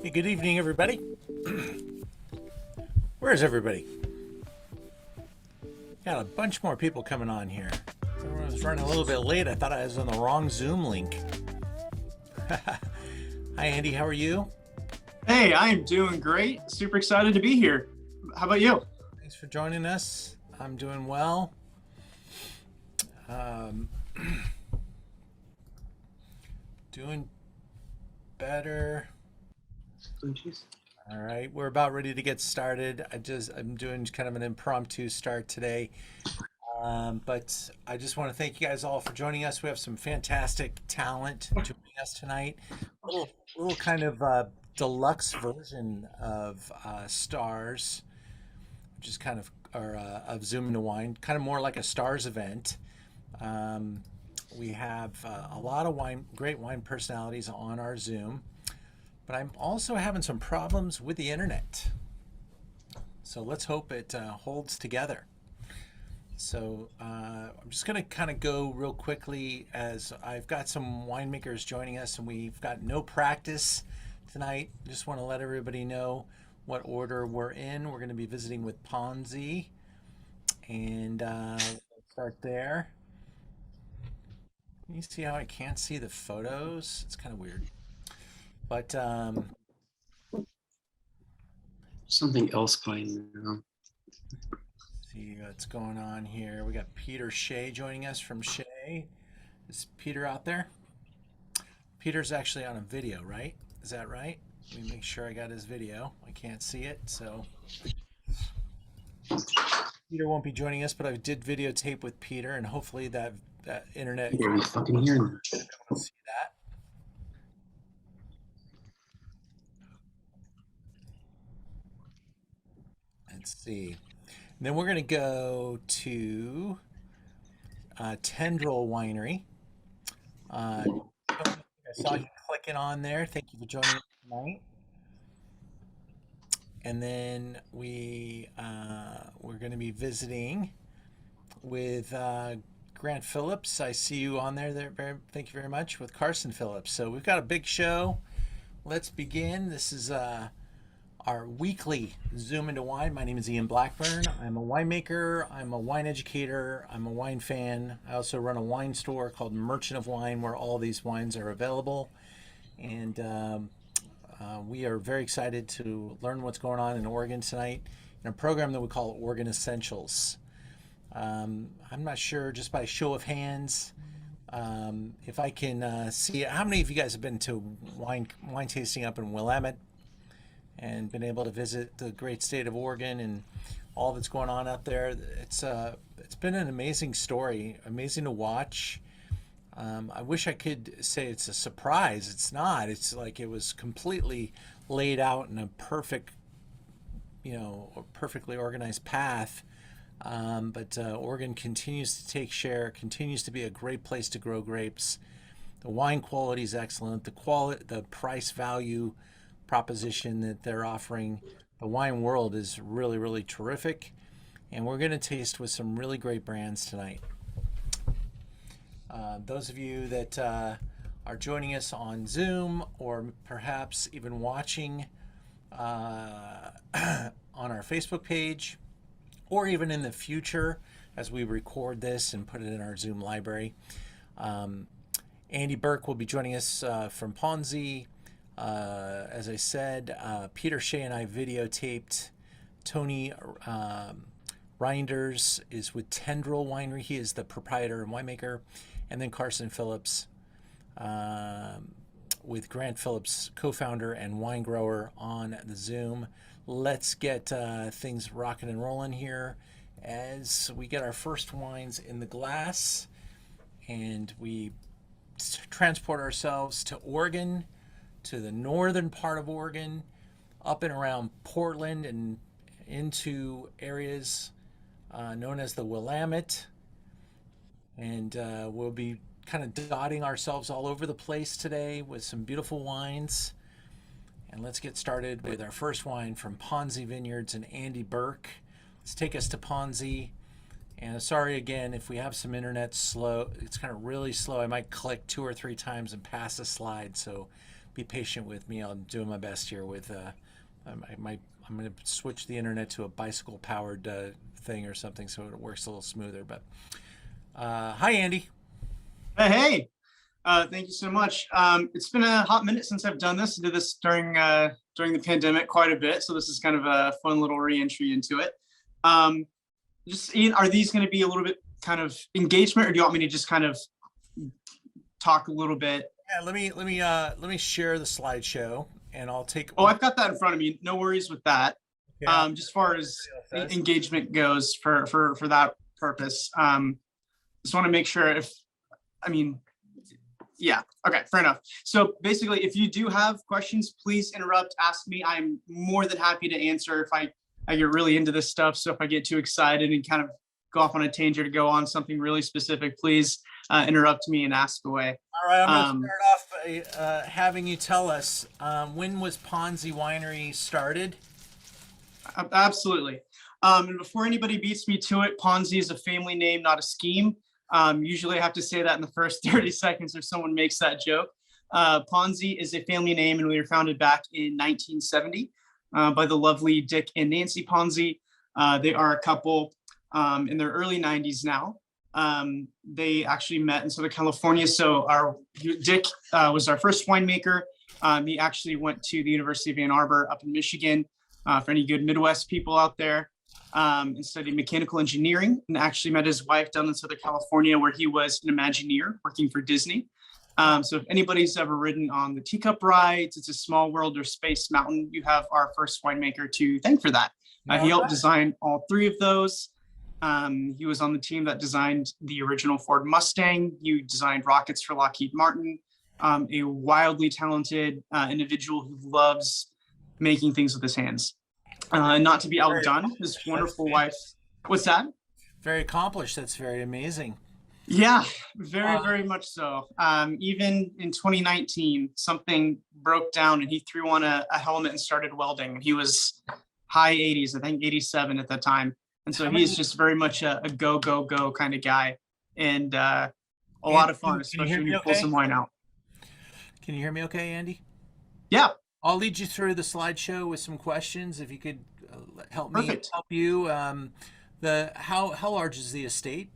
Hey, good evening, everybody. Where is everybody? Got a bunch more people coming on here. I was running a little bit late. I thought I was on the wrong Zoom link. Hi, Andy. How are you? Hey, I am doing great. Super excited to be here. How about you? Thanks for joining us. I'm doing well. Um, doing better. All right, we're about ready to get started. I'm doing kind of an impromptu start today. But I just want to thank you guys all for joining us. We have some fantastic talent joining us tonight. Little kind of deluxe version of Stars, which is kind of or of Zoom into Wine, kind of more like a Stars event. Um, we have a lot of great wine personalities on our Zoom, but I'm also having some problems with the internet. So let's hope it holds together. So I'm just going to kind of go real quickly as I've got some winemakers joining us and we've got no practice tonight. Just want to let everybody know what order we're in. We're going to be visiting with Ponzi and start there. Can you see how I can't see the photos? It's kind of weird. But Something else playing now. see what's going on here. We got Peter Shea joining us from Shea. Is Peter out there? Peter's actually on a video, right? Is that right? Let me make sure I got his video. I can't see it, so Peter won't be joining us, but I did videotape with Peter, and hopefully that internet Are you fucking hearing be able to see that. Let's see. And then we're going to go to Tendril Winery. Tony, I saw you clicking on there. Thank you for joining us tonight. And then we're going to be visiting with Grant Phillips. I see you on there. Thank you very much. With Carson Phillips. So we've got a big show. Let's begin. This is our weekly Zoom into Wine. My name is Ian Blackburn. I'm a winemaker. I'm a wine educator. I'm a wine fan. I also run a wine store called Merchant of Wine, where all these wines are available. And we are very excited to learn what's going on in Oregon tonight in a program that we call Oregon Essentials. I'm not sure, just by show of hands, if I can see how many of you guys have been to wine tasting up in Willamette and been able to visit the great state of Oregon and all that's going on out there. It's been an amazing story, amazing to watch. I wish I could say it's a surprise. It's not. It's like it was completely laid out in a perfect, perfectly organized path. But Oregon continues to take share, continues to be a great place to grow grapes. The wine quality is excellent. The price value proposition that they're offering, the wine world is really, really terrific. And we're going to taste with some really great brands tonight. Those of you that are joining us on Zoom or perhaps even watching on our Facebook page, or even in the future as we record this and put it in our Zoom library. Andy Burke will be joining us from Ponzi. As I said, Peter Shea and I videotaped. Tony Reinders is with Tendril Winery. He is the proprietor and winemaker. And then Carson Phillips with Grant Phillips, co-founder and wine grower on the Zoom. Let's get things rocking and rolling here as we get our first wines in the glass and we transport ourselves to Oregon, to the northern part of Oregon, up and around Portland and into areas known as the Willamette. And we'll be kind of dotting ourselves all over the place today with some beautiful wines. And let's get started with our first wine from Ponzi Vineyards and Andy Burke. Let's take us to Ponzi. And sorry again if we have some internet slow. It's kind of really slow. I might click 2 or 3 times and pass a slide. So be patient with me. I'm doing my best here with I'm going to switch the internet to a bicycle powered thing or something so it works a little smoother. But hi, Andy. Hey, thank you so much. It's been a hot minute since I've done this. I did this during the pandemic quite a bit, so this is kind of a fun little re-entry into it. Just Ian, are these going to be a little bit kind of engagement, or do you want me to just kind of talk a little bit? Yeah, let me share the slideshow, and I'll take. Oh, I've got that in front of me. No worries with that. Yeah. Just far as engagement goes for that purpose, just want to make sure yeah, okay, fair enough. So basically, if you do have questions, please interrupt, ask me. I'm more than happy to answer if I get really into this stuff. So if I get too excited and kind of go off on a tangent or go on something really specific, please interrupt me and ask away. All right, I'm going to start off by having you tell us when was Ponzi Winery started? Absolutely. And before anybody beats me to it, Ponzi is a family name, not a scheme. Usually I have to say that in the first 30 seconds if someone makes that joke. Ponzi is a family name, and we were founded back in 1970 by the lovely Dick and Nancy Ponzi. They are a couple in their early 90s now. They actually met in Southern California. So Dick was our first winemaker. He actually went to the University of Ann Arbor up in Michigan, for any good Midwest people out there, and studied mechanical engineering, and actually met his wife down in Southern California, where he was an Imagineer working for Disney. So if anybody's ever ridden on the teacup rides, It's a Small World, or Space Mountain, you have our first winemaker to thank for that. He helped design all three of those. He was on the team that designed the original Ford Mustang. He designed rockets for Lockheed Martin. A wildly talented individual who loves making things with his hands. And not to be outdone, his wonderful wife. What's that? Very accomplished. That's very amazing. Yeah, very much so. Even in 2019, something broke down and he threw on a helmet and started welding. He was high 80s, I think 87 at that time. And so he's just very much a go kind of guy, and a lot of fun, especially when you pull some wine out. Can you hear me okay, Andy? Yeah. I'll lead you through the slideshow with some questions. If you could help me Perfect. help you. How large is the estate?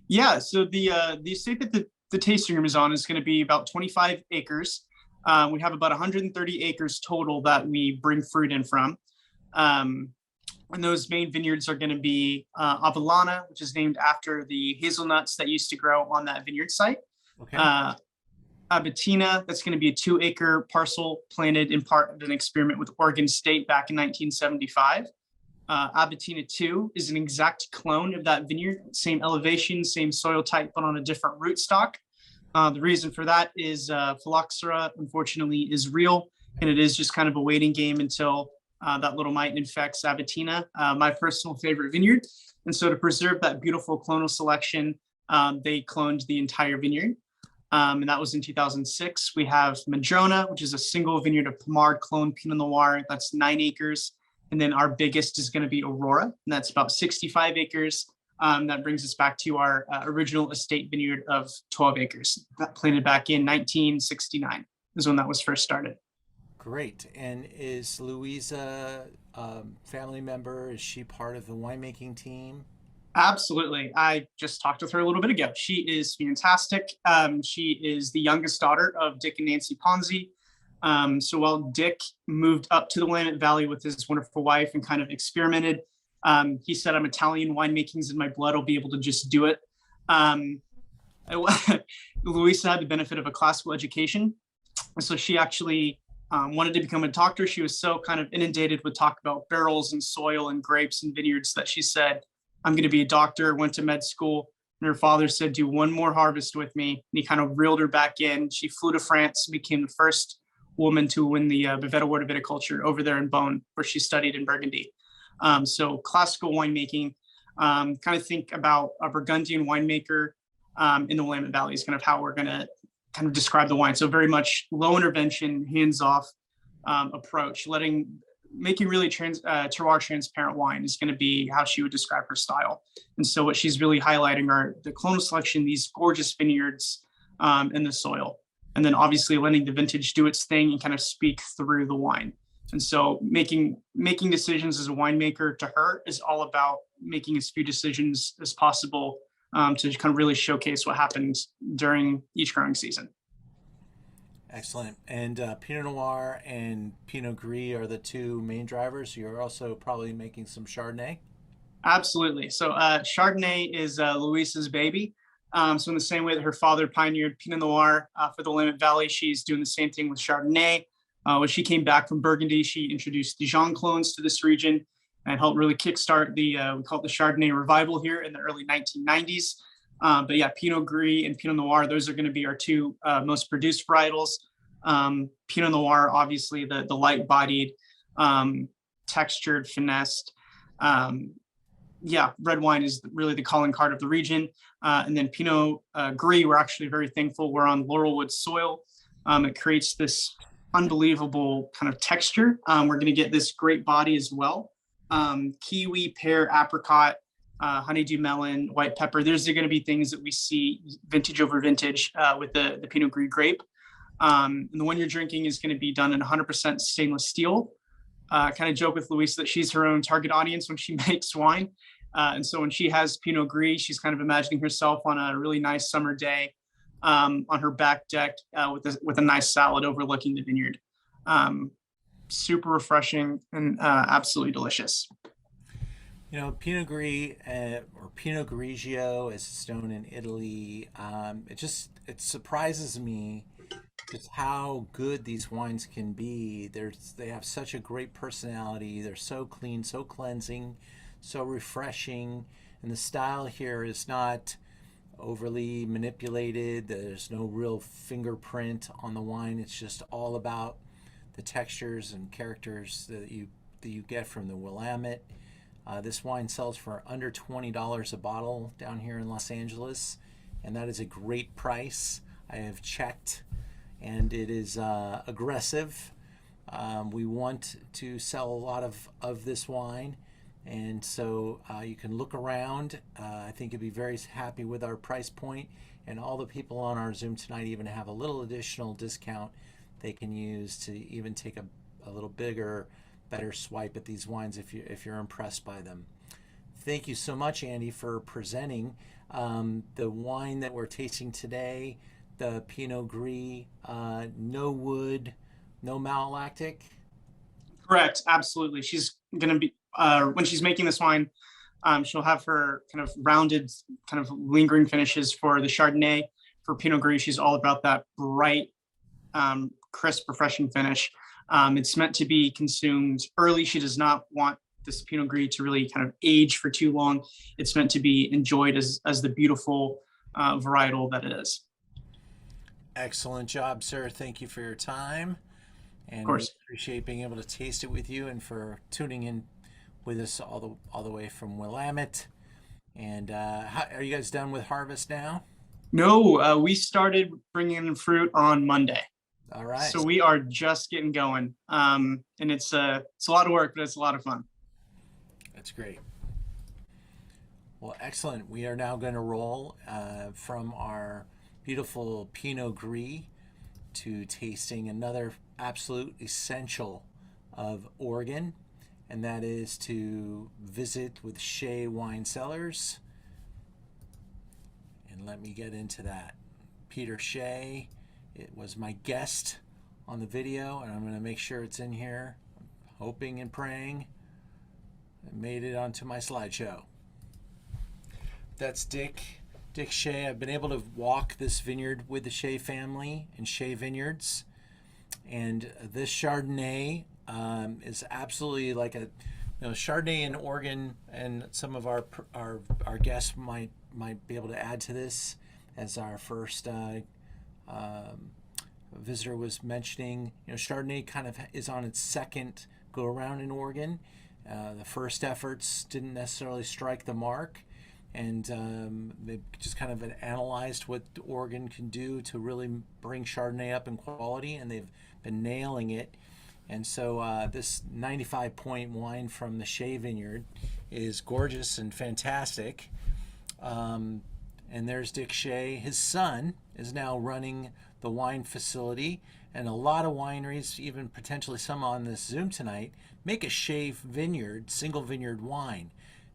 Yeah, so the estate that the tasting room is on is going to be about 25 acres. We have about 130 acres total that we bring fruit in from. And those main vineyards are going to be Avellana, which is named after the hazelnuts that used to grow on that vineyard site. Okay. Abatina, that's going to be a 2-acre parcel planted in part of an experiment with Oregon State back in 1975. Abatina 2 is an exact clone of that vineyard, same elevation, same soil type, but on a different rootstock. The reason for that is phylloxera, unfortunately, is real, and it is just kind of a waiting game until that little mite infects Abatina, my personal favorite vineyard. And so to preserve that beautiful clonal selection, they cloned the entire vineyard. And that was in 2006. We have Madrona, which is a single vineyard of Pomard clone Pinot Noir. That's 9 acres. And then our biggest is going to be Aurora, and that's about 65 acres. That brings us back to our original estate vineyard of 12 acres. That planted back in 1969 is when that was first started. Great. And is Louisa a family member? Is she part of the winemaking team? Absolutely. I just talked with her a little bit ago. She is fantastic. She is the youngest daughter of Dick and Nancy Ponzi. So while Dick moved up to the Willamette Valley with his wonderful wife and kind of experimented, he said, I'm Italian, winemaking's in my blood, I'll be able to just do it. Louisa had the benefit of a classical education. So she actually wanted to become a doctor. She was so kind of inundated with talk about barrels and soil and grapes and vineyards that she said, I'm going to be a doctor, went to med school. And her father said, do one more harvest with me. And he kind of reeled her back in. She flew to France, became the first woman to win the Bavetta Award of Viticulture over there in Beaune, where she studied in Burgundy. So classical winemaking, kind of think about a Burgundian winemaker in the Willamette Valley is kind of how we're going to kind of describe the wine. So very much low intervention, hands-off approach, making really terroir transparent wine is going to be how she would describe her style. And so what she's really highlighting are the clonal selection, these gorgeous vineyards, and the soil. and then obviously letting the vintage do its thing and kind of speak through the wine. And so making decisions as a winemaker to her is all about making as few decisions as possible, to kind of really showcase what happens during each growing season. Excellent. And Pinot Noir and Pinot Gris are the two main drivers. You're also probably making some Chardonnay. Absolutely. So Chardonnay is Louisa's baby. So in the same way that her father pioneered Pinot Noir for the Willamette Valley, she's doing the same thing with Chardonnay. When she came back from Burgundy, she introduced Dijon clones to this region and helped really kickstart the, we call it the Chardonnay revival here in the early 1990s. But yeah, Pinot Gris and Pinot Noir, those are going to be our two most produced varietals. Pinot Noir, obviously the light-bodied, textured, finessed. Yeah, red wine is really the calling card of the region. And then Pinot Gris, we're actually very thankful we're on Laurelwood soil. It creates this unbelievable kind of texture. We're going to get this great body as well. Kiwi, pear, apricot, honeydew melon, white pepper. There's going to be things that we see vintage over vintage with the Pinot Gris grape. And the one you're drinking is going to be done in 100% stainless steel. Kind of joke with Louisa that she's her own target audience when she makes wine. And so when she has Pinot Gris, she's kind of imagining herself on a really nice summer day on her back deck with a nice salad overlooking the vineyard. Super refreshing and absolutely delicious. You know, Pinot Gris or Pinot Grigio, as it's known in Italy, it surprises me just how good these wines can be. They have such a great personality. They're so clean, so cleansing, so refreshing, and the style here is not overly manipulated. There's no real fingerprint on the wine. It's just all about the textures and characters that you get from the Willamette. This wine sells for under $20 a bottle down here in Los Angeles, and that is a great price. I have checked, and it is aggressive. We want to sell a lot of this wine, and so you can look around. I think you'll be very happy with our price point, and all the people on our Zoom tonight even have a little additional discount they can use to even take a little bigger, better swipe at these wines if you're impressed by them. Thank you so much, Andy, for presenting the wine that we're tasting today, the Pinot Gris, no wood, no malolactic. Correct. Absolutely. She's going to be, when she's making this wine, she'll have her kind of rounded, kind of lingering finishes for the Chardonnay. For Pinot Gris, she's all about that bright, crisp, refreshing finish. It's meant to be consumed early. She does not want this Pinot Gris to really kind of age for too long. It's meant to be enjoyed as the beautiful varietal that it is. Excellent job, sir. Thank you for your time. And Of course. we appreciate being able to taste it with you and for tuning in with us all the way from Willamette. And are you guys done with harvest now? No, we started bringing in fruit on Monday. All right. So we are just getting going. And it's a lot of work, but it's a lot of fun. That's great. Well, excellent. We are now going to roll from our beautiful Pinot Gris to tasting another absolute essential of Oregon, and that is to visit with Shea Wine Cellars. And let me get into that. Peter Shea, it was my guest on the video, and I'm going to make sure it's in here. I'm hoping and praying it made it onto my slideshow. That's Dick Shea. I've been able to walk this vineyard with the Shea family and Shea Vineyards, and this Chardonnay is absolutely like Chardonnay in Oregon, and some of our guests might be able to add to this, as our first visitor was mentioning. Chardonnay kind of is on its second go around in Oregon. The first efforts didn't necessarily strike the mark, and they just kind of analyzed what Oregon can do to really bring Chardonnay up in quality, and they've been nailing it. And so this 95-point wine from the Shea Vineyard is gorgeous and fantastic. And And there's Dick Shea. His son is now running the wine facility, and a lot of wineries, even potentially some on this Zoom tonight, make a Shea vineyard, single vineyard wine.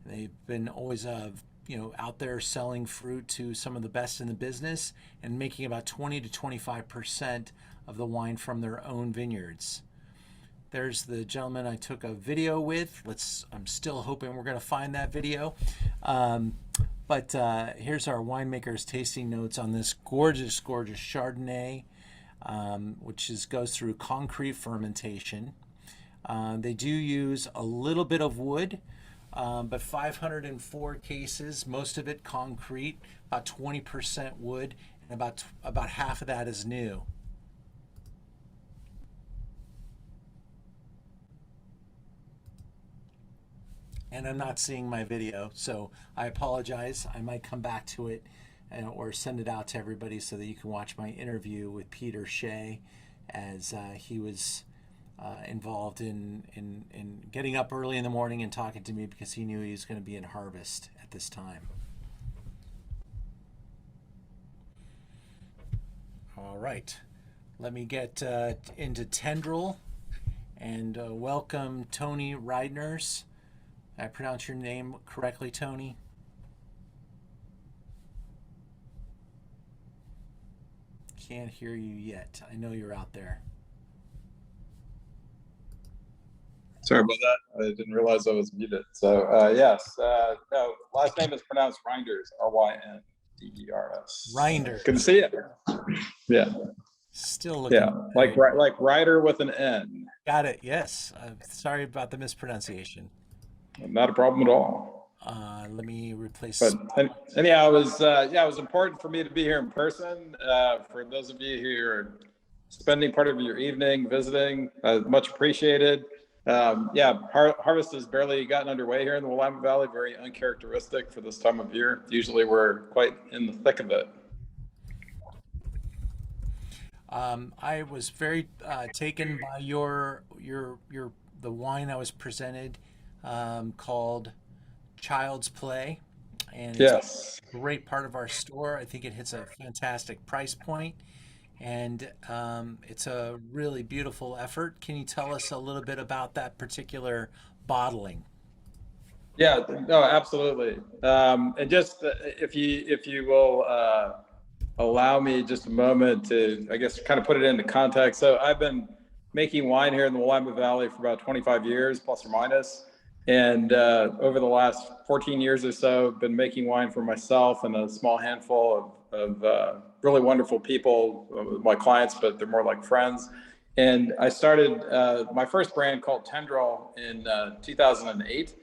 They've been always out there selling fruit to some of the best in the business and making about 20 to 25% of the wine from their own vineyards. There's the gentleman I took a video with. I'm still hoping we're going to find that video. But here's our winemaker's tasting notes on this gorgeous, gorgeous Chardonnay, which goes through concrete fermentation. They do use a little bit of wood, but 504 cases, most of it concrete, about 20% wood, and about half of that is new. And I'm not seeing my video, so I apologize. I might come back to it or send it out to everybody so that you can watch my interview with Peter Shea, as he was involved in getting up early in the morning and talking to me because he knew he was going to be in harvest at this time. All right, let me get into Tendril and welcome Tony Reidners. Did I pronounce your name correctly, Tony? Can't hear you yet. I know you're out there. Sorry about that. I didn't realize I was muted. So yes, no, last name is pronounced Reinders, Rynders. Reinders. Can see it. Yeah. Still looking. Yeah, like Ryder with an N. Got it. Yes. Sorry about the mispronunciation. Not a problem at all. Let me replace. But anyhow, it was important for me to be here in person. For those of you who are spending part of your evening visiting, much appreciated. Harvest has barely gotten underway here in the Willamette Valley, very uncharacteristic for this time of year. Usually we're quite in the thick of it. I was very taken by the wine I was presented, called Child's Play, and it's a great part of our store. I think it hits a fantastic price point, and it's a really beautiful effort. Can you tell us a little bit about that particular bottling? Yeah, no, absolutely. And just if you will allow me just a moment to, I guess, kind of put it into context. So I've been making wine here in the Willamette Valley for about 25 years, plus or minus. And over the last 14 years or so, been making wine for myself and a small handful of really wonderful people, my clients, but they're more like friends. And I started my first brand called Tendril in 2008.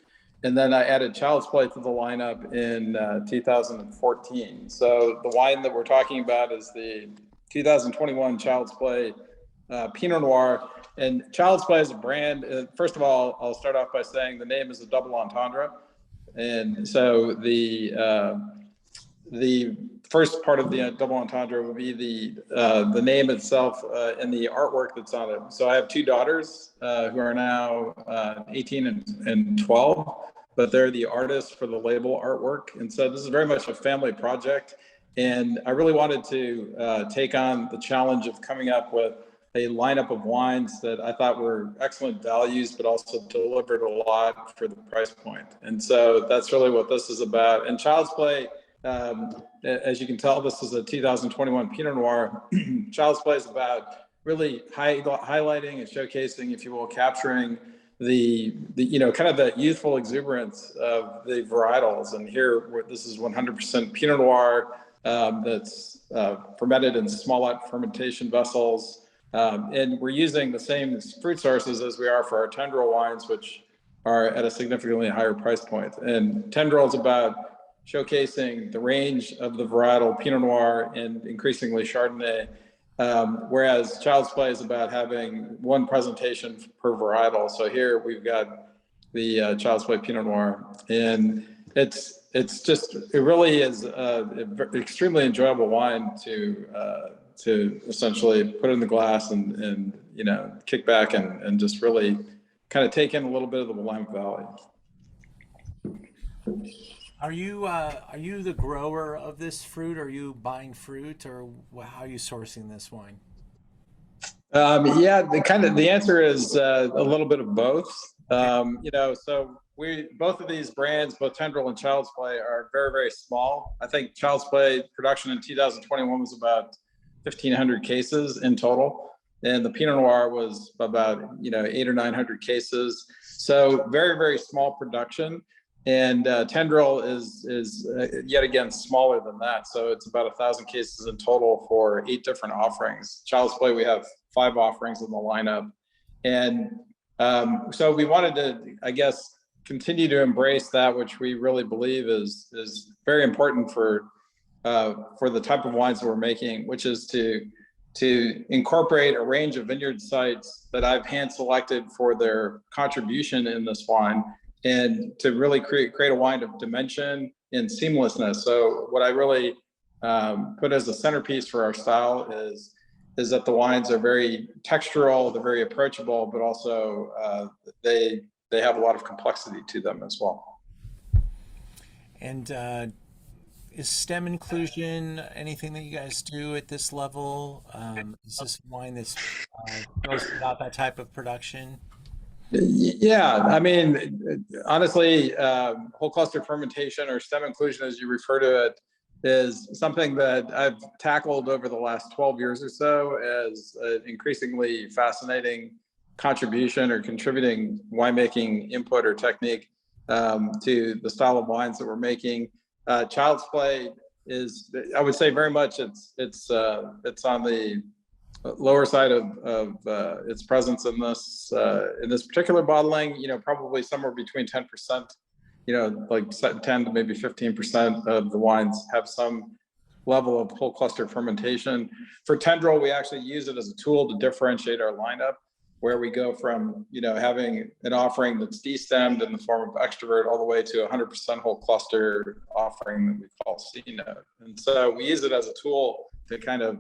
And then I added Child's Play to the lineup in 2014. So the wine that we're talking about is the 2021 Child's Play Pinot Noir. And Child's Play is a brand. First of all, I'll start off by saying the name is a double entendre. And so the first part of the double entendre would be the name itself and the artwork that's on it. So I have two daughters who are now 18 and 12, but they're the artists for the label artwork. And so this is very much a family project. And I really wanted to take on the challenge of coming up with a lineup of wines that I thought were excellent values, but also delivered a lot for the price point. And so that's really what this is about. And Child's Play, as you can tell, this is a 2021 Pinot Noir. Child's Play is about really highlighting and showcasing, if you will, capturing the kind of the youthful exuberance of the varietals. And here, this is 100% Pinot Noir that's fermented in small lot fermentation vessels. And we're using the same fruit sources as we are for our Tendril wines, which are at a significantly higher price point. And Tendril is about showcasing the range of the varietal Pinot Noir and increasingly Chardonnay, whereas Child's Play is about having one presentation per varietal. So here we've got the Child's Play Pinot Noir, and it really is an extremely enjoyable wine to essentially put in the glass and kick back and just really kind of take in a little bit of the Willamette Valley. Are you the grower of this fruit? Are you buying fruit, or how are you sourcing this wine? Yeah, the answer is a little bit of both. Okay. So we both of these brands, both Tendril and Child's Play, are very, very small. I think Child's Play production in 2021 was about 1,500 cases in total, and the Pinot Noir was about 800 or 900 cases. So very, very small production. And Tendril is yet again smaller than that. So it's about 1,000 cases in total for 8 different offerings. Child's Play, we have 5 offerings in the lineup. And so we wanted to, I guess, continue to embrace that, which we really believe is very important for the type of wines that we're making, which is to incorporate a range of vineyard sites that I've hand selected for their contribution in this wine, and to really create a wine of dimension and seamlessness. So what I really put as a centerpiece for our style is that the wines are very textural, they're very approachable, but also they have a lot of complexity to them as well. And is stem inclusion anything that you guys do at this level? Is this wine that's goes without that type of production? Yeah, I mean, honestly, whole cluster fermentation, or stem inclusion, as you refer to it, is something that I've tackled over the last 12 years or so as an increasingly fascinating contribution or contributing winemaking input or technique to the style of wines that we're making. Child's Play is, I would say, very much it's on the lower side of its presence in this particular bottling. Probably somewhere between 10%, like 10 to maybe 15% of the wines have some level of whole cluster fermentation. For Tendril, we actually use it as a tool to differentiate our lineup, where we go from having an offering that's destemmed in the form of extrovert all the way to 100% whole cluster offering that we call C note. And so we use it as a tool to kind of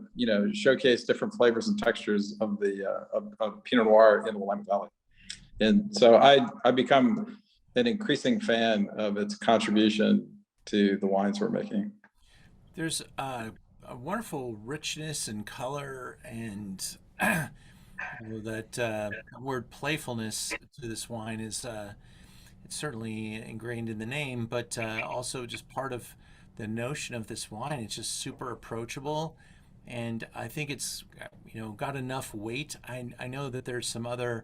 showcase different flavors and textures of the of Pinot Noir in the Willamette Valley. And so I become an increasing fan of its contribution to the wines we're making. There's a wonderful richness and color, and that word playfulness to this wine is it's certainly ingrained in the name, but also just part of the notion of this wine. It's just super approachable, and I think it's got enough weight. I know that there's some other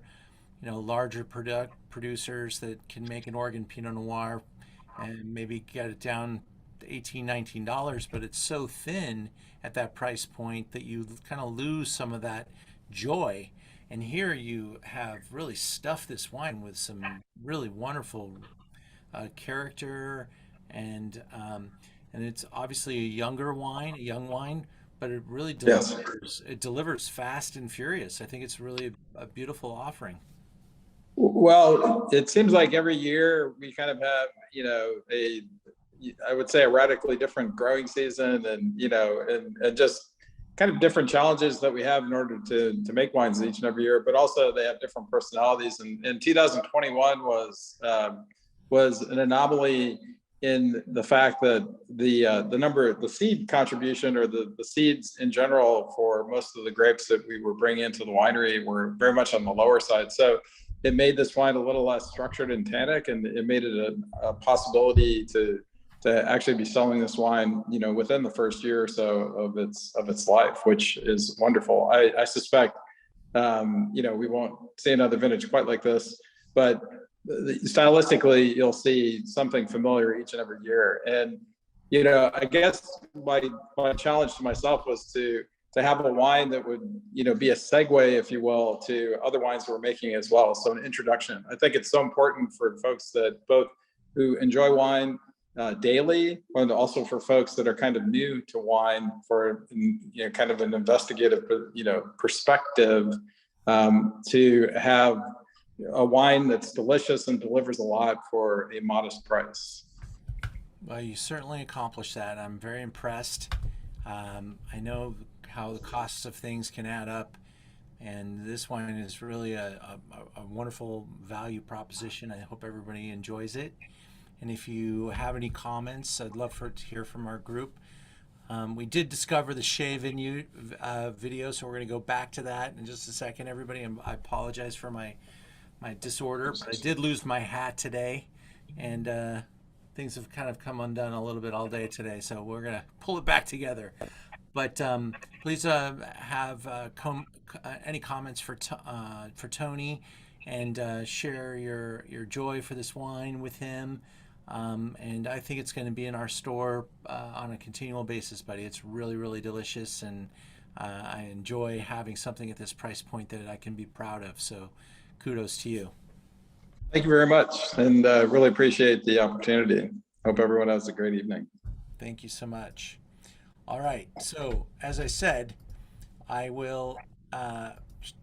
larger producers that can make an Oregon Pinot Noir and maybe get it down to $18, $19, but it's so thin at that price point that you kind of lose some of that joy. And here you have really stuffed this wine with some really wonderful character, and it's obviously a young wine, but it really Yes. delivers. It delivers fast and furious. I think it's really a beautiful offering. Well, it seems like every year we kind of have, I would say, a radically different growing season, and just kind of different challenges that we have in order to make wines each and every year, but also they have different personalities. And 2021 was an anomaly in the fact that the seed contribution, or the seeds in general for most of the grapes that we were bringing into the winery, were very much on the lower side. So it made this wine a little less structured and tannic, and it made it a possibility to actually be selling this wine, within the first year or so of its life, which is wonderful. I suspect, we won't see another vintage quite like this, but stylistically, you'll see something familiar each and every year. And I guess my challenge to myself was to have a wine that would be a segue, if you will, to other wines we're making as well. So an introduction. I think it's so important for folks that both who enjoy wine daily, and also for folks that are kind of new to wine, for kind of an investigative perspective, to have a wine that's delicious and delivers a lot for a modest price. Well, you certainly accomplished that. I'm very impressed. I know how the costs of things can add up, and this wine is really a wonderful value proposition. I hope everybody enjoys it. And if you have any comments, I'd love to hear from our group. We did discover the Shea Vineyard video, so we're going to go back to that in just a second, everybody. And I apologize for my disorder, but I did lose my hat today, and things have kind of come undone a little bit all day today, so we're going to pull it back together. But please have any comments for Tony, and share your joy for this wine with him. And I think it's going to be in our store on a continual basis, buddy. It's really, really delicious, and I enjoy having something at this price point that I can be proud of. So kudos to you. Thank you very much, and really appreciate the opportunity. Hope everyone has a great evening. Thank you so much. All right, so as I said, I will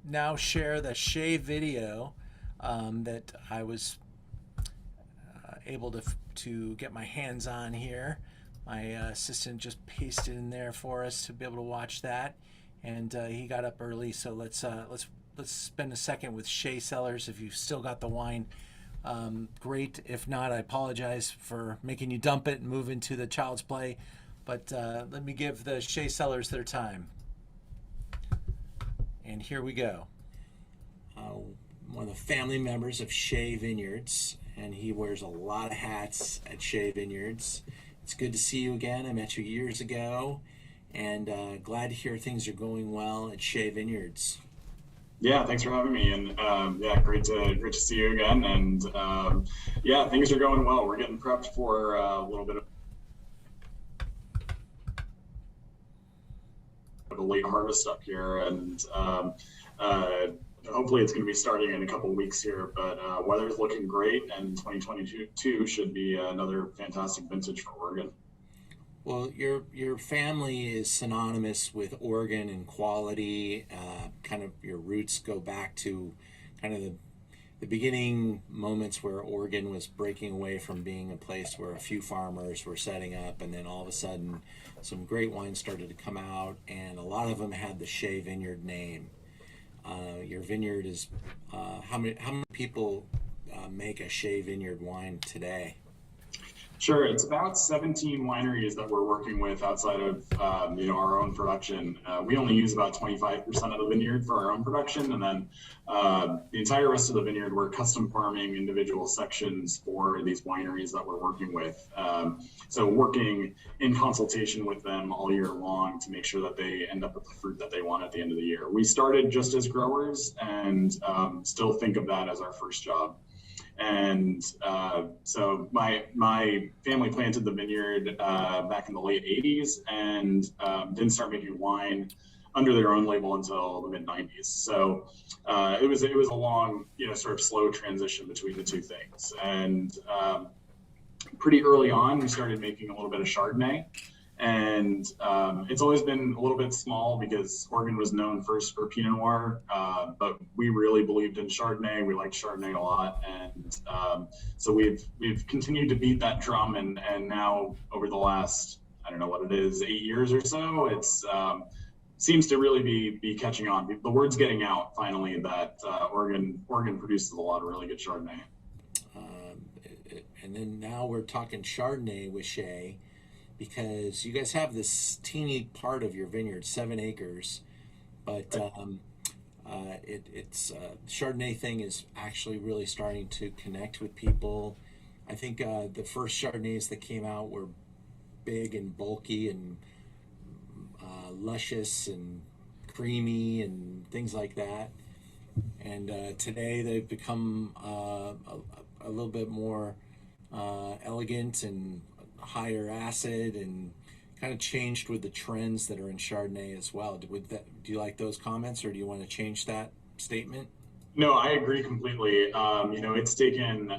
now share the Shea video that I was able to get my hands on here. My assistant just pasted in there for us to be able to watch that, and he got up early, so let's spend a second with Shea Cellars. If you've still got the wine, great. If not, I apologize for making you dump it and move into the child's play, but let me give the Shea Cellars their time. And here we go. One of the family members of Shea Vineyards, and he wears a lot of hats at Shea Vineyards. It's good to see you again. I met you years ago, and glad to hear things are going well at Shea Vineyards. Yeah, thanks for having me, and yeah, great to see you again. And yeah, things are going well. We're getting prepped for a little bit of a late harvest up here, and hopefully it's going to be starting in a couple of weeks here. But weather's looking great, and 2022 should be another fantastic vintage for Oregon. Well, your family is synonymous with Oregon and quality. Kind of your roots go back to kind of the beginning moments where Oregon was breaking away from being a place where a few farmers were setting up, and then all of a sudden some great wines started to come out, and a lot of them had the Shea Vineyard name. Your vineyard is how many people make a Shea Vineyard wine today? Sure, it's about 17 wineries that we're working with outside of our own production. We only use about 25% of the vineyard for our own production, and then the entire rest of the vineyard we're custom farming individual sections for these wineries that we're working with. So working in consultation with them all year long to make sure that they end up with the fruit that they want at the end of the year. We started just as growers, and still think of that as our first job. And so my family planted the vineyard back in the late 80s, and didn't start making wine under their own label until the mid 90s. So it was a long, sort of slow transition between the two things. And pretty early on, we started making a little bit of Chardonnay. And it's always been a little bit small because Oregon was known first for Pinot Noir, but we really believed in Chardonnay. We liked Chardonnay a lot, and so we've continued to beat that drum. And now over the last, I don't know what it is, 8 years or so, it's seems to really be catching on. The word's getting out finally that Oregon produces a lot of really good Chardonnay. And then now we're talking Chardonnay with Shea, because you guys have this teeny part of your vineyard, 7 acres, but it's Chardonnay thing is actually really starting to connect with people. I think the first Chardonnays that came out were big and bulky and luscious and creamy and things like that. And today they've become a little bit more elegant and higher acid, and kind of changed with the trends that are in Chardonnay as well. Do you like those comments, or do you want to change that statement? No, I agree completely. It's taken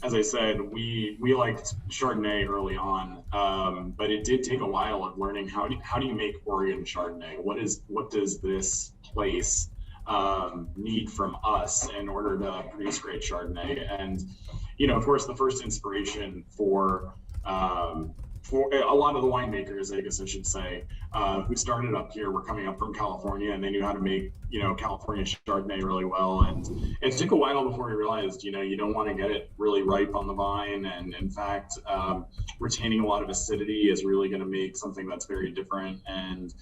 as I said, we liked Chardonnay early on, but it did take a while of learning how do you make Oregon Chardonnay? What does this place need from us in order to produce great Chardonnay? And of course, the first inspiration for for a lot of the winemakers, I guess I should say, who started up here were coming up from California, and they knew how to make, California Chardonnay really well. And it took a while before we realized, you don't want to get it really ripe on the vine. And in fact, retaining a lot of acidity is really going to make something that's very different. And,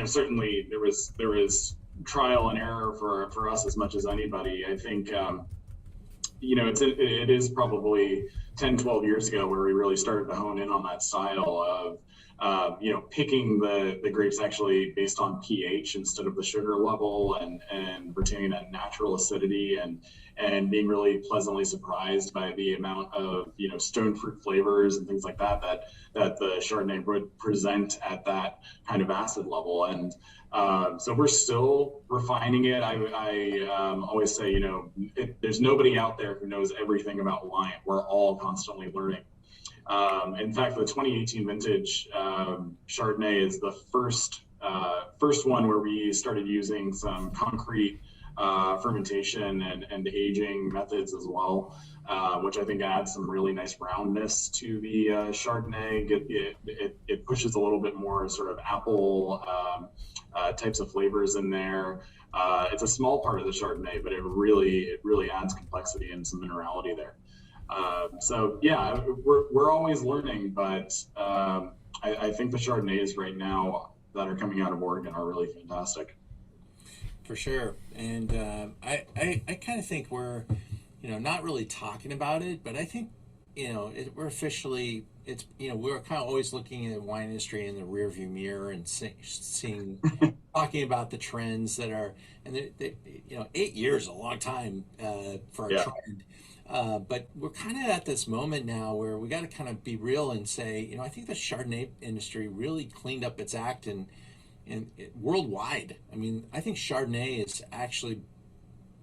certainly there was trial and error for us as much as anybody. I think, it is probably 10, 12 years ago where we really started to hone in on that style of, picking the grapes actually based on pH instead of the sugar level, and retaining that natural acidity, and being really pleasantly surprised by the amount of, stone fruit flavors and things like that the Chardonnay would present at that kind of acid level. And so we're still refining it. I always say, there's nobody out there who knows everything about wine. We're all constantly learning. In fact, the 2018 vintage Chardonnay is the first one where we started using some concrete fermentation and aging methods as well, which I think adds some really nice roundness to the Chardonnay. It pushes a little bit more sort of apple types of flavors in there. It's a small part of the Chardonnay, but it really adds complexity and some minerality there. So yeah, we're always learning, but I think the Chardonnays right now that are coming out of Oregon are really fantastic. For sure. And I kind of think we're, not really talking about it, but I think, we're officially, we're kind of always looking at the wine industry in the rearview mirror and seeing, talking about the trends that are, and 8 years is a long time for a trend. But we're kind of at this moment now where we got to kind of be real and say, I think the Chardonnay industry really cleaned up its act and worldwide. I mean, I think Chardonnay is actually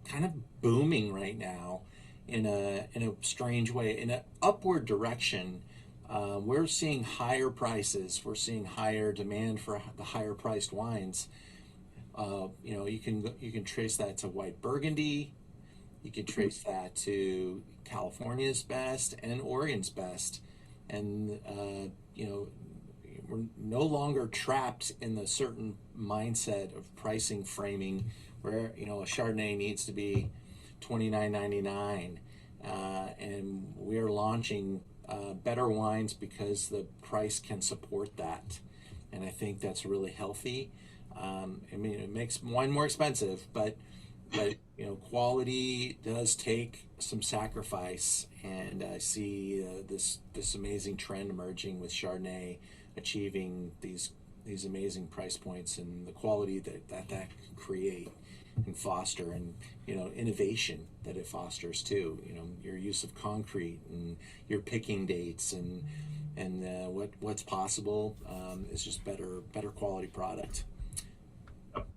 kind of booming right now in a strange way, in an upward direction. We're seeing higher prices. We're seeing higher demand for the higher priced wines. You can trace that to white Burgundy. You can trace that to California's best and Oregon's best. And, we're no longer trapped in the certain mindset of pricing framing where, a Chardonnay needs to be $29.99. And we are launching better wines because the price can support that. And I think that's really healthy. It makes wine more expensive, but quality does take some sacrifice, and I see this amazing trend emerging with Chardonnay achieving these amazing price points and the quality that can create and foster, and innovation that it fosters too. Your use of concrete and your picking dates and what's possible is just better quality product.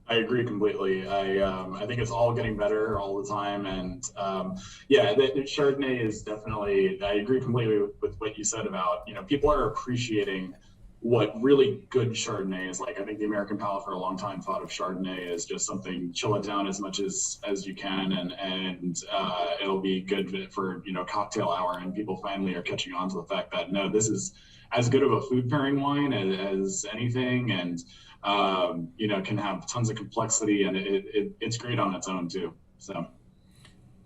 I agree completely. I think it's all getting better all the time, and the Chardonnay is definitely. I agree completely with what you said about people are appreciating what really good Chardonnay is like. I think the American palate for a long time thought of Chardonnay as just something, chill it down as much as you can, and it'll be good for cocktail hour. And people finally are catching on to the fact that no, this is as good of a food pairing wine as anything, and can have tons of complexity, and it's great on its own too. So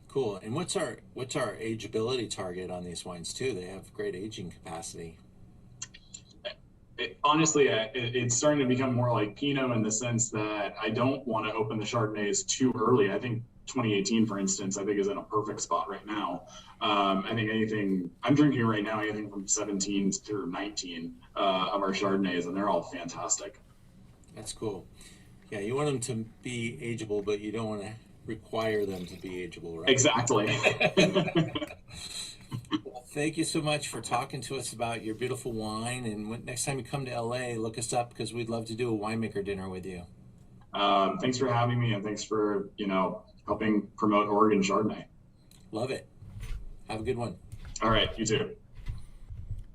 cool. And what's our ageability target on these wines too? They have great aging capacity. Honestly, it's starting to become more like Pinot in the sense that I don't want to open the Chardonnays too early. I think 2018, for instance, I think is in a perfect spot right now. I think I'm drinking right now anything from 17 through 19 of our Chardonnays, and they're all fantastic. That's cool. Yeah, you want them to be ageable, but you don't want to require them to be ageable, right? Exactly. Well, thank you so much for talking to us about your beautiful wine. And next time you come to LA, look us up because we'd love to do a winemaker dinner with you. Thanks for having me, and thanks for helping promote Oregon Chardonnay. Love it. Have a good one. All right, you too.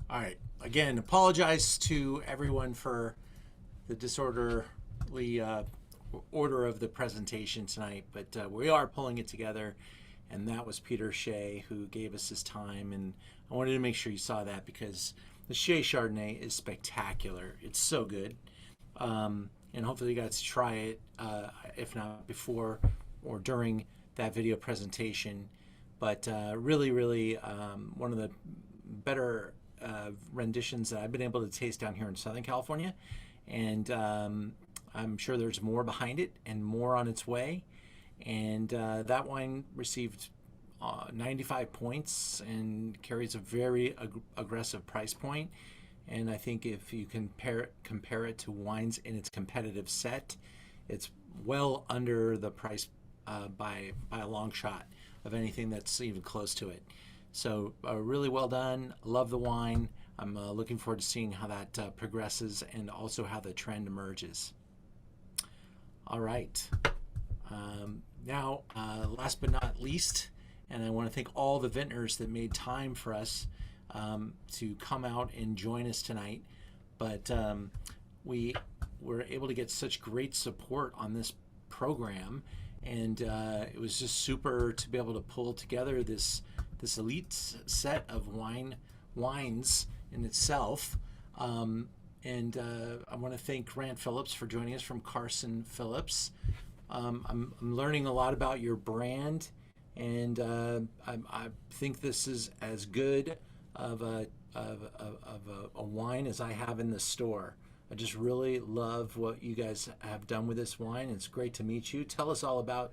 All right. Again, apologize to everyone for the disorderly order of the presentation tonight, but we are pulling it together, and that was Peter Shea who gave us his time, and I wanted to make sure you saw that because The Shea Chardonnay is spectacular. It's so good. And hopefully you guys try it, if not before or during that video presentation. But really, one of the better renditions that I've been able to taste down here in Southern California. And I'm sure there's more behind it and more on its way. And that wine received 95 points and carries a very aggressive price point. And I think if you compare it to wines in its competitive set, it's well under the price by a long shot of anything that's even close to it. So really well done. Love the wine. I'm looking forward to seeing how that progresses and also how the trend emerges. All right. Now, last but not least, and I want to thank all the vintners that made time for us to come out and join us tonight. But we were able to get such great support on this program, and it was just super to be able to pull together this elite set of wines in itself. And I want to thank Grant Phillips for joining us from Carson Phillips. I'm learning a lot about your brand, and I think this is as good of a wine as I have in the store. I just really love what you guys have done with this wine. It's great to meet you. Tell us all about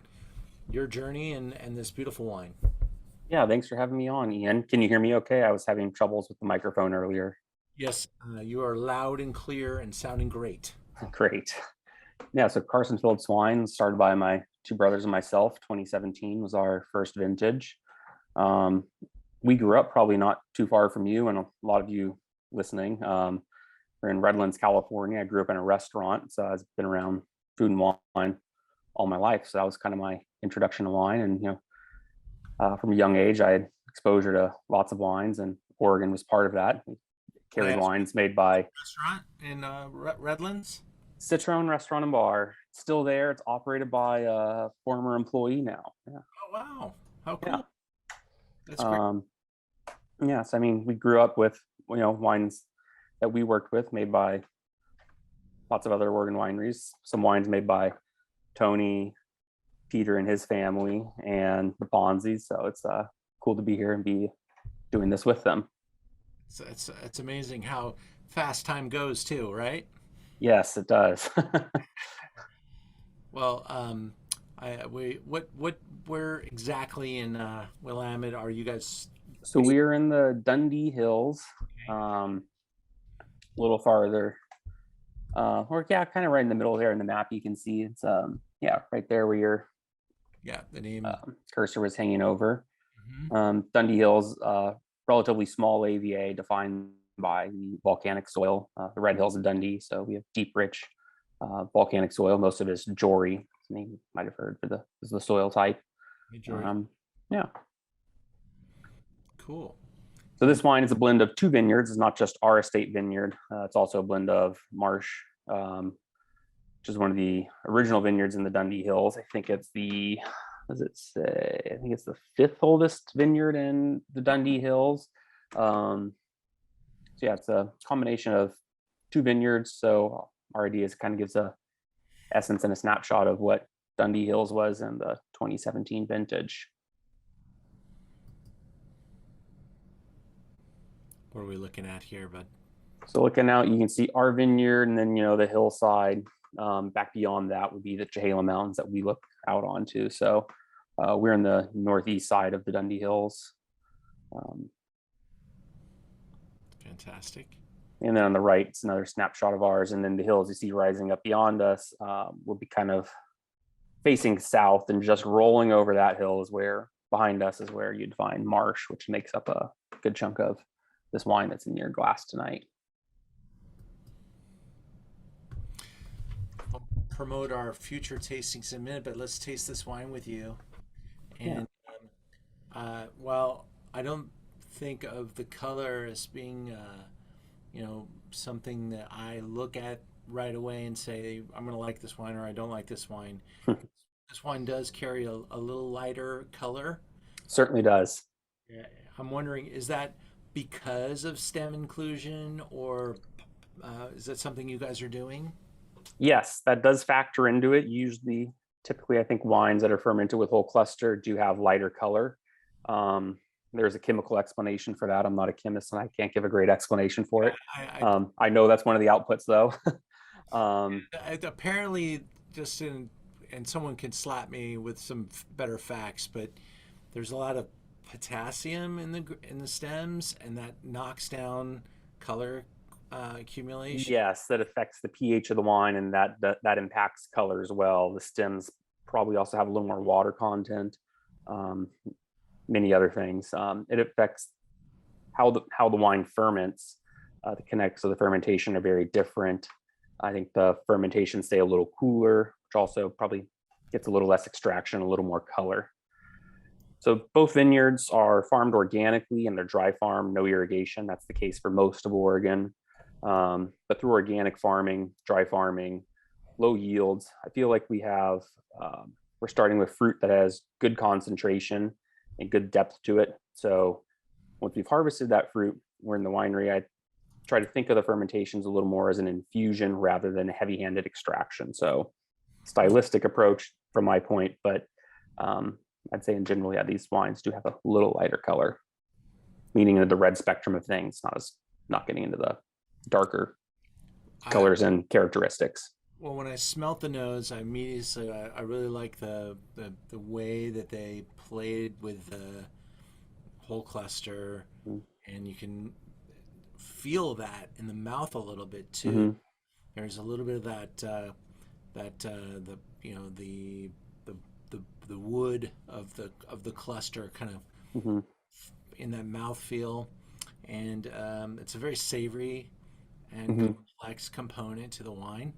your journey and this beautiful wine. Yeah, thanks for having me on, Ian. Can you hear me okay? I was having troubles with the microphone earlier. Yes, you are loud and clear and sounding great. Great. Yeah, so Carson Phillips wine started by my two brothers and myself. 2017 was our first vintage. We grew up probably not too far from you and a lot of you listening. We're in Redlands, California. I grew up in a restaurant, so I've been around food and wine all my life. So that was kind of my introduction to wine. And, from a young age, I had exposure to lots of wines, and Oregon was part of that. We carried wines made by Restaurant in Redlands? Citron Restaurant and Bar. It's still there. It's operated by a former employee now. Yeah. Oh, wow. How cool. Yeah. That's great. Yes, I mean, we grew up with, wines that we worked with made by lots of other Oregon wineries. Some wines made by Tony, Peter and his family, and the Ponzi's. So it's cool to be here and be doing this with them. So it's amazing how fast time goes too, right? Yes, it does. Well, where exactly in Willamette are you guys? So we're in the Dundee Hills, Okay. a little farther, or kind of right in the middle there in the map. You can see it's right there where your The name. cursor was hanging over. Mhm. Dundee Hills, relatively small AVA defined by the volcanic soil, the Red Hills of Dundee. So we have deep, rich volcanic soil. Most of it is Jory. You might have heard for the soil type. Majority. Yeah. Cool. So this wine is a blend of two vineyards. It's not just our estate vineyard. It's also a blend of Marsh, which is one of the original vineyards in the Dundee Hills. I think it's what does it say? I think it's the fifth oldest vineyard in the Dundee Hills. So yeah, it's a combination of two vineyards. So our idea is kind of gives a essence and a snapshot of what Dundee Hills was in the 2017 vintage. What are we looking at here, bud? So looking out, you can see our vineyard, and then the hillside. Back beyond that would be the Chehalem Mountains that we look out onto. So we're in the northeast side of the Dundee Hills. Fantastic. And then on the right, it's another snapshot of ours. And then the hills you see rising up beyond us will be kind of facing south, and just rolling over that hill is where, behind us is where you'd find Marsh, which makes up a good chunk of this wine that's in your glass tonight. I'll promote our future tastings in a minute, but let's taste this wine with you. And while I don't think of the color as being something that I look at right away and say I'm going to like this wine or I don't like this wine, this wine does carry a little lighter color. Certainly does. I'm wondering, is that because of stem inclusion, or is that something you guys are doing? Yes, that does factor into it. Usually, typically, I think wines that are fermented with whole cluster do have lighter color. There's a chemical explanation for that. I'm not a chemist and I can't give a great explanation for it. I know that's one of the outputs though. Apparently, just in, and someone can slap me with some better facts, but there's a lot of potassium in the stems, and that knocks down color accumulation. Yes, that affects the pH of the wine, and that impacts color as well. The stems probably also have a little more water content, many other things. It affects how the wine ferments. The kinetics of the fermentation are very different. I think the fermentation stay a little cooler, which also probably gets a little less extraction, a little more color. So both vineyards are farmed organically and they're dry farm, no irrigation. That's the case for most of Oregon. But through organic farming, dry farming, low yields, I feel like we're starting with fruit that has good concentration and good depth to it. So once we've harvested that fruit, we're in the winery, I try to think of the fermentations a little more as an infusion rather than a heavy-handed extraction. So stylistic approach from my point, but I'd say in general, yeah, these wines do have a little lighter color, meaning the red spectrum of things, not getting into the darker colors and characteristics. Well, when I smelt the nose, I immediately said I really like the way that they played with the whole cluster, and you can feel that in the mouth a little bit too. Mm-hmm. There's a little bit of that the wood of the cluster kind of Mm-hmm. in that mouth feel, and it's a very savory and Mm-hmm. complex component to the wine.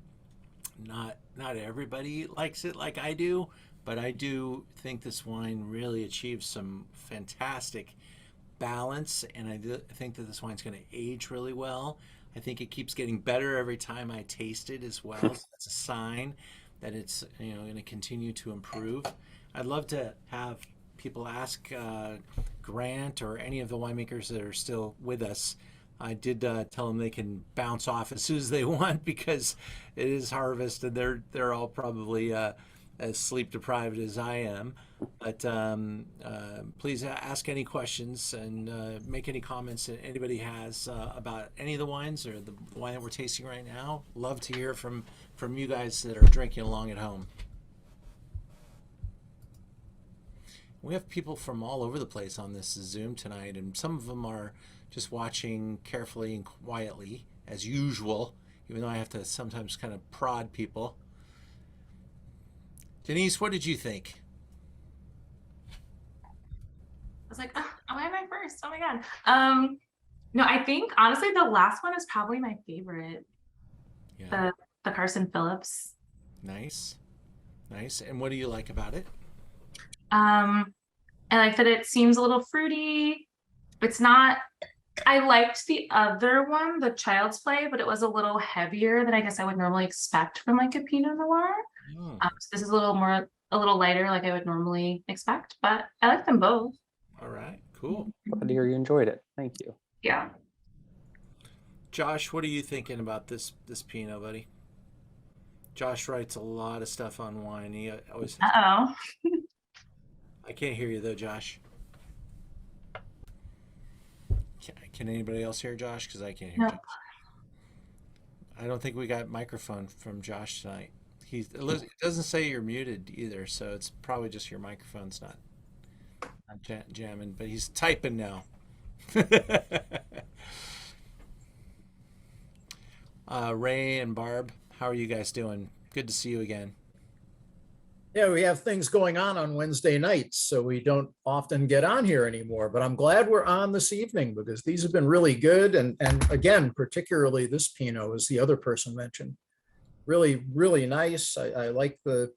Not everybody likes it like I do, but I do think this wine really achieves some fantastic balance, and I think that this wine's going to age really well. I think it keeps getting better every time I taste it as well. So that's a sign that it's going to continue to improve. I'd love to have people ask Grant or any of the winemakers that are still with us. I did tell them they can bounce off as soon as they want, because it is harvest and they're all probably as sleep deprived as I am. But please ask any questions and make any comments that anybody has about any of the wines or the wine that we're tasting right now. Love to hear from you guys that are drinking along at home. We have people from all over the place on this Zoom tonight, and some of them are just watching carefully and quietly, as usual, even though I have to sometimes kind of prod people. Denise, what did you think? I was like, oh, why am I first? Oh my God. No, I think honestly the last one is probably my favorite. Yeah. The Carson Phillips. Nice. And what do you like about it? I like that it seems a little fruity. It's not, I liked the other one, the Child's Play, but it was a little heavier than I guess I would normally expect from like a Pinot Noir. So this is a little lighter like I would normally expect, but I like them both. All right, cool. Glad to hear you enjoyed it. Thank you. Yeah. Josh, what are you thinking about this Pinot, buddy? Josh writes a lot of stuff on wine. He always. Uh-oh. I can't hear you though, Josh. Can anybody else hear Josh? Because I can't hear Josh. I don't think we got microphone from Josh tonight. It doesn't say you're muted either, so it's probably just your microphone's not jamming. But he's typing now. Ray and Barb, how are you guys doing? Good to see you again. Yeah, we have things going on Wednesday nights, so we don't often get on here anymore, but I'm glad we're on this evening because these have been really good. And again, particularly this Pinot, as the other person mentioned, really, really nice. I like the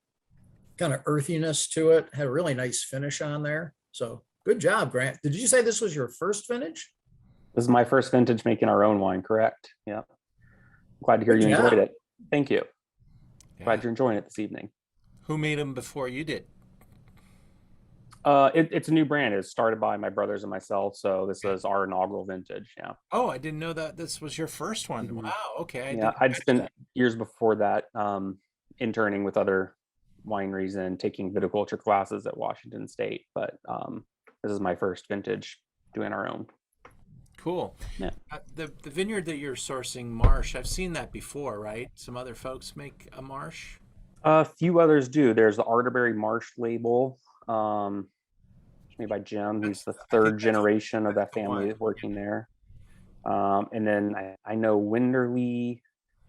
kind of earthiness to it, had a really nice finish on there. So good job, Grant. Did you say this was your first vintage? This is my first vintage making our own wine, correct? Yeah. Glad to hear you enjoyed it. Thank you. Glad you're enjoying it this evening. Who made them before you did? It's a new brand. It's started by my brothers and myself. So this is our inaugural vintage. Yeah. Oh, I didn't know that this was your first one. Mhm. Wow. Okay. I Yeah. didn't I'd catch spent that. years before that interning with other wineries and taking viticulture classes at Washington State. But this is my first vintage doing our own. Cool. Yeah. The vineyard that you're sourcing, Marsh, I've seen that before, right? Some other folks make a Marsh. A few others do. There's the Arterberry Marsh label, made by Jim. He's the I think third that's generation of that the family one. working there. And then I know Winderley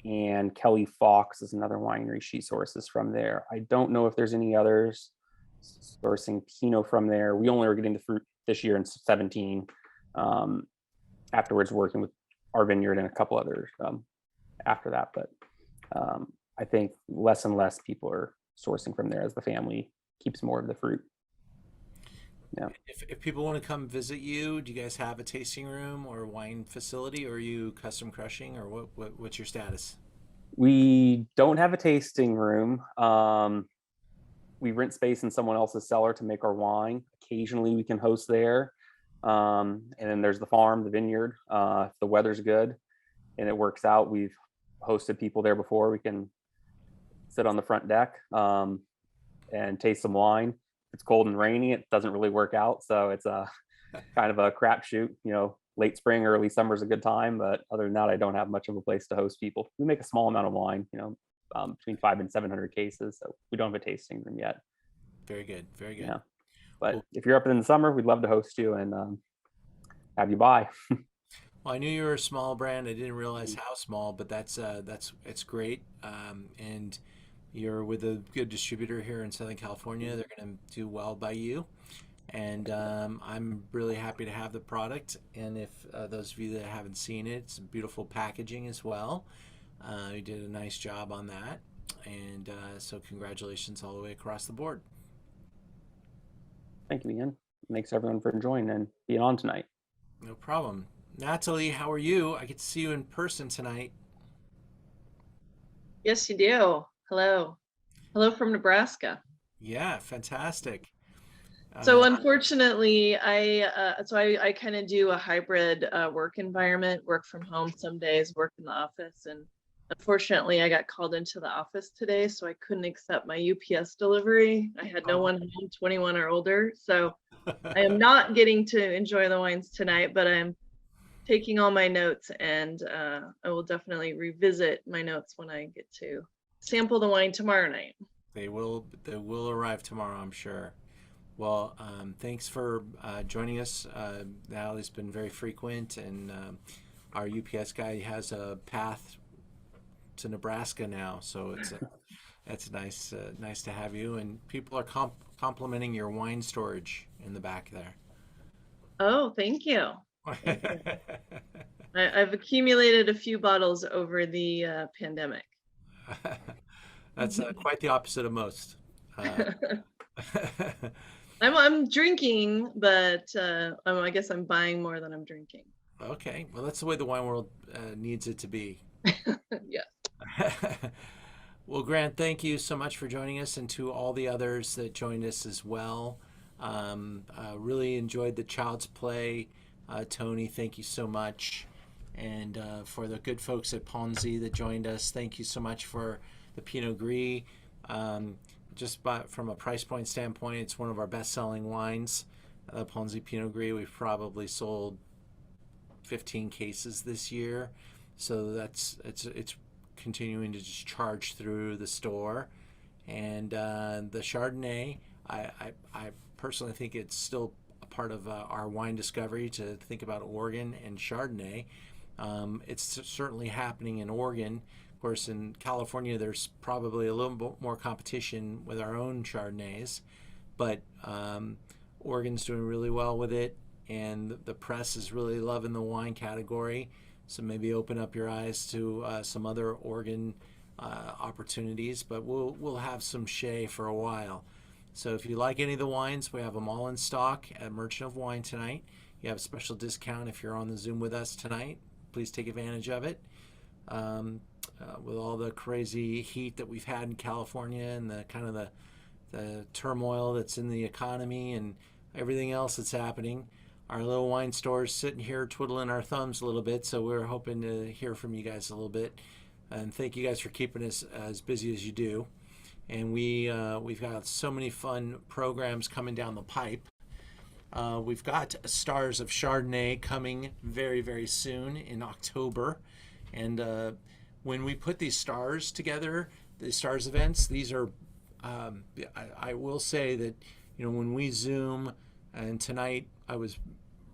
and Kelly Fox is another winery she sources from there. I don't know if there's any others sourcing Pinot from there. We only were getting the fruit this year in 17. Afterwards, working with our vineyard and a couple others after that. But I think less and less people are sourcing from there as the family keeps more of the fruit. Yeah. If people want to come visit you, do you guys have a tasting room or a wine facility, or are you custom crushing, or what's your status? We don't have a tasting room. We rent space in someone else's cellar to make our wine. Occasionally we can host there. And then there's the farm, the vineyard. If the weather's good and it works out, we've hosted people there before. We can sit on the front deck and taste some wine. If it's cold and rainy, it doesn't really work out. So it's a kind of a crapshoot. Late spring, early summer is a good time. But other than that, I don't have much of a place to host people. We make a small amount of wine, between 500 and 700 cases. So we don't have a tasting room yet. Very good. Very good. Yeah. But Cool. if you're up in the summer, we'd love to host you and have you by. Well, I knew you were a small brand. I didn't realize how small, but it's great. And you're with a good distributor here in Southern California. They're going to do well by you. And I'm really happy to have the product. And if those of you that haven't seen it, it's beautiful packaging as well. You did a nice job on that. And so congratulations all the way across the board. Thank you, Ian. Thanks everyone for joining and being on tonight. No problem. Natalie, how are you? I get to see you in person tonight. Yes, you do. Hello. Hello from Nebraska. Yeah, fantastic. So unfortunately, I kind of do a hybrid work environment, work from home some days, work in the office. And unfortunately, I got called into the office today, so I couldn't accept my UPS delivery. I had no one home, 21 or older. So I am not getting to enjoy the wines tonight, but I'm taking all my notes, and I will definitely revisit my notes when I get to sample the wine tomorrow night. They will arrive tomorrow, I'm sure. Well, thanks for joining us. Natalie's been very frequent, and our UPS guy has a path to Nebraska now, so that's nice. Nice to have you. And people are complimenting your wine storage in the back there. Oh, thank you. Thank you. I've accumulated a few bottles over the pandemic. That's quite the opposite of most. I'm drinking, but I guess I'm buying more than I'm drinking. Okay, well, that's the way the wine world needs it to be. Yeah. Well, Grant, thank you so much for joining us, and to all the others that joined us as well. Really enjoyed the Child's Play. Tony, thank you so much. And for the good folks at Ponzi that joined us, thank you so much for the Pinot Gris. From a price point standpoint, it's one of our best-selling wines. Ponzi Pinot Gris, we've probably sold 15 cases this year, so it's continuing to just charge through the store. And the Chardonnay, I personally think it's still a part of our wine discovery to think about Oregon and Chardonnay. It's certainly happening in Oregon. Of course, in California, there's probably a little bit more competition with our own Chardonnays, but Oregon's doing really well with it, and the press is really loving the wine category. So maybe open up your eyes to some other Oregon opportunities, but we'll have some Shea for a while. So if you like any of the wines, we have them all in stock at Merchant of Wine tonight. You have a special discount if you're on the Zoom with us tonight. Please take advantage of it. With all the crazy heat that we've had in California and the kind of the the turmoil that's in the economy and everything else that's happening. Our little wine store's sitting here twiddling our thumbs a little bit, so we're hoping to hear from you guys a little bit. And thank you guys for keeping us as busy as you do. And we've got so many fun programs coming down the pipe. We've got Stars of Chardonnay coming very, very soon in October. And when we put these stars together, the stars events, these are, I will say that, when we Zoom, and tonight I was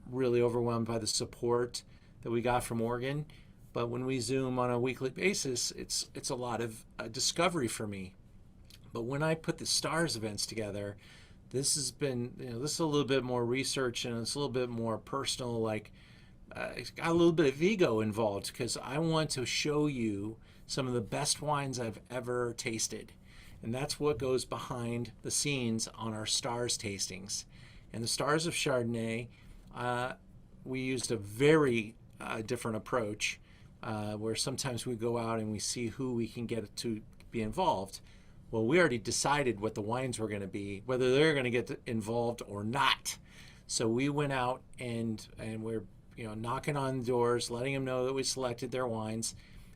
really overwhelmed by the support that we got from Oregon. But when we Zoom on a weekly basis, it's a lot of discovery for me. But when I put the stars events together, this has been, this is a little bit more research and it's a little bit more personal, like it's got a little bit of ego involved because I want to show you some of the best wines I've ever tasted. And that's what goes behind the scenes on our stars tastings. And the Stars of Chardonnay, we used a very different approach where sometimes we go out and we see who we can get to be involved. Well, we already decided what the wines were going to be, whether they're going to get involved or not. So we went out and we're knocking on doors, letting them know that we selected their wines,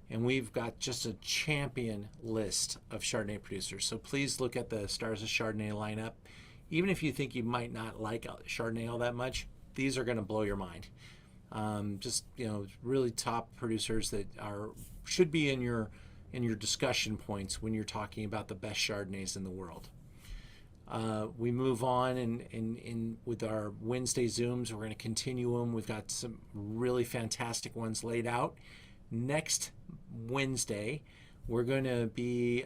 and we've got just a champion list of Chardonnay producers. So please look at the Stars of Chardonnay lineup. Even if you think you might not like Chardonnay all that much, these are going to blow your mind. Just really top producers that should be in your discussion points when you're talking about the best Chardonnays in the world. We move on and with our Wednesday Zooms, we're going to continue them. We've got some really fantastic ones laid out. Next Wednesday, we're going to be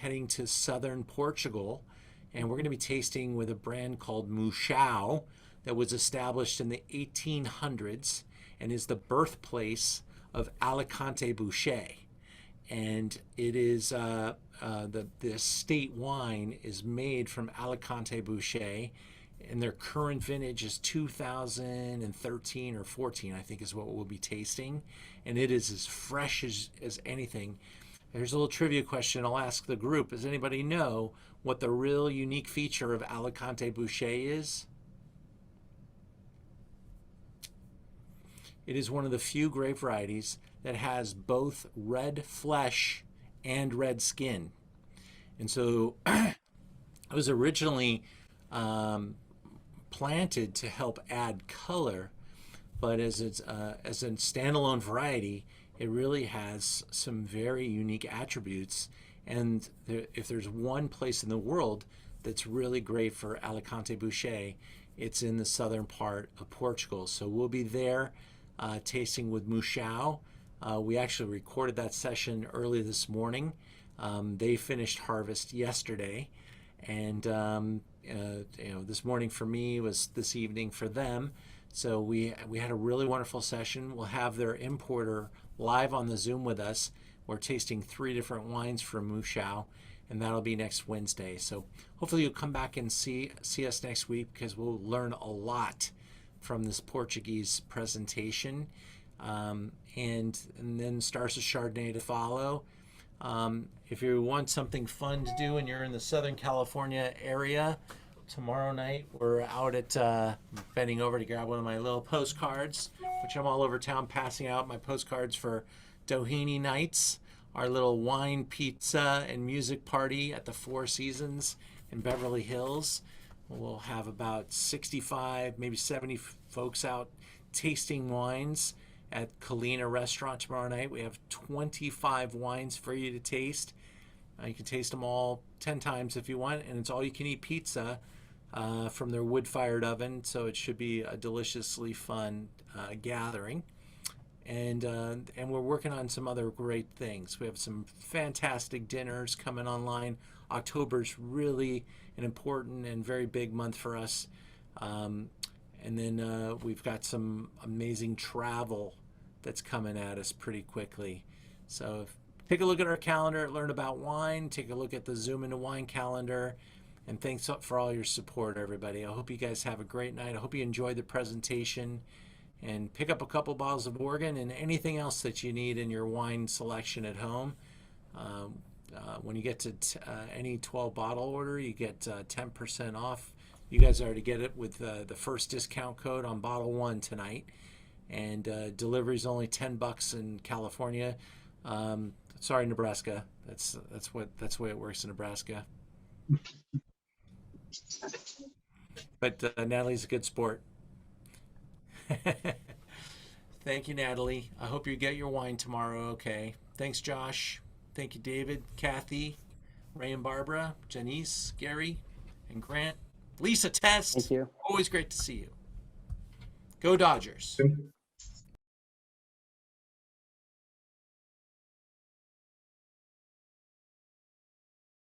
heading to southern Portugal, and we're going to be tasting with a brand called Mouchao that was established in the 1800s and is the birthplace of Alicante Boucher. And it is the estate wine is made from Alicante Boucher, and their current vintage is 2013 or 14, I think, is what we'll be tasting, and it is as fresh as anything. There's a little trivia question I'll ask the group. Does anybody know what the real unique feature of Alicante Boucher is? It is one of the few grape varieties that has both red flesh and red skin. And so it was originally planted to help add color, but as a standalone variety, it really has some very unique attributes. And if there's one place in the world that's really great for Alicante Boucher, it's in the southern part of Portugal. So we'll be there tasting with Mouchao. We actually recorded that session early this morning. They finished harvest yesterday, and this morning for me was this evening for them. So we had a really wonderful session. We'll have their importer live on the Zoom with us. We're tasting 3 different wines from Mouchao, and that'll be next Wednesday. So hopefully you'll come back and see us next week, because we'll learn a lot from this Portuguese presentation. And then Stars of Chardonnay to follow. If you want something fun to do and you're in the Southern California area, tomorrow night we're out at bending over to grab one of my little postcards, which I'm all over town passing out my postcards for Doheny Nights, our little wine, pizza, and music party at the Four Seasons in Beverly Hills. We'll have about 65, maybe 70 folks out tasting wines at Kalina Restaurant tomorrow night. We have 25 wines for you to taste. You can taste them all 10 times if you want, and it's all you can eat pizza from their wood-fired oven, so it should be a deliciously fun gathering. And we're working on some other great things. We have some fantastic dinners coming online. October's really an important and very big month for us. And then we've got some amazing travel that's coming at us pretty quickly. So take a look at our calendar, learn about wine, take a look at the Zoom into Wine calendar, and thanks for all your support, everybody. I hope you guys have a great night. I hope you enjoyed the presentation, and pick up a couple bottles of Oregon and anything else that you need in your wine selection at home. when you get to any 12 bottle order, you get 10% off. You guys already get it with the first discount code on bottle 1 tonight, and delivery is only $10 in California. Sorry, Nebraska. That's the way it works in Nebraska. But Natalie's a good sport. Thank you, Natalie. I hope you get your wine tomorrow. Okay. Thanks, Josh. Thank you, David, Kathy, Ray and Barbara, Janice, Gary, and Grant. Lisa Test. Thank you. Always great to see you. Go Dodgers.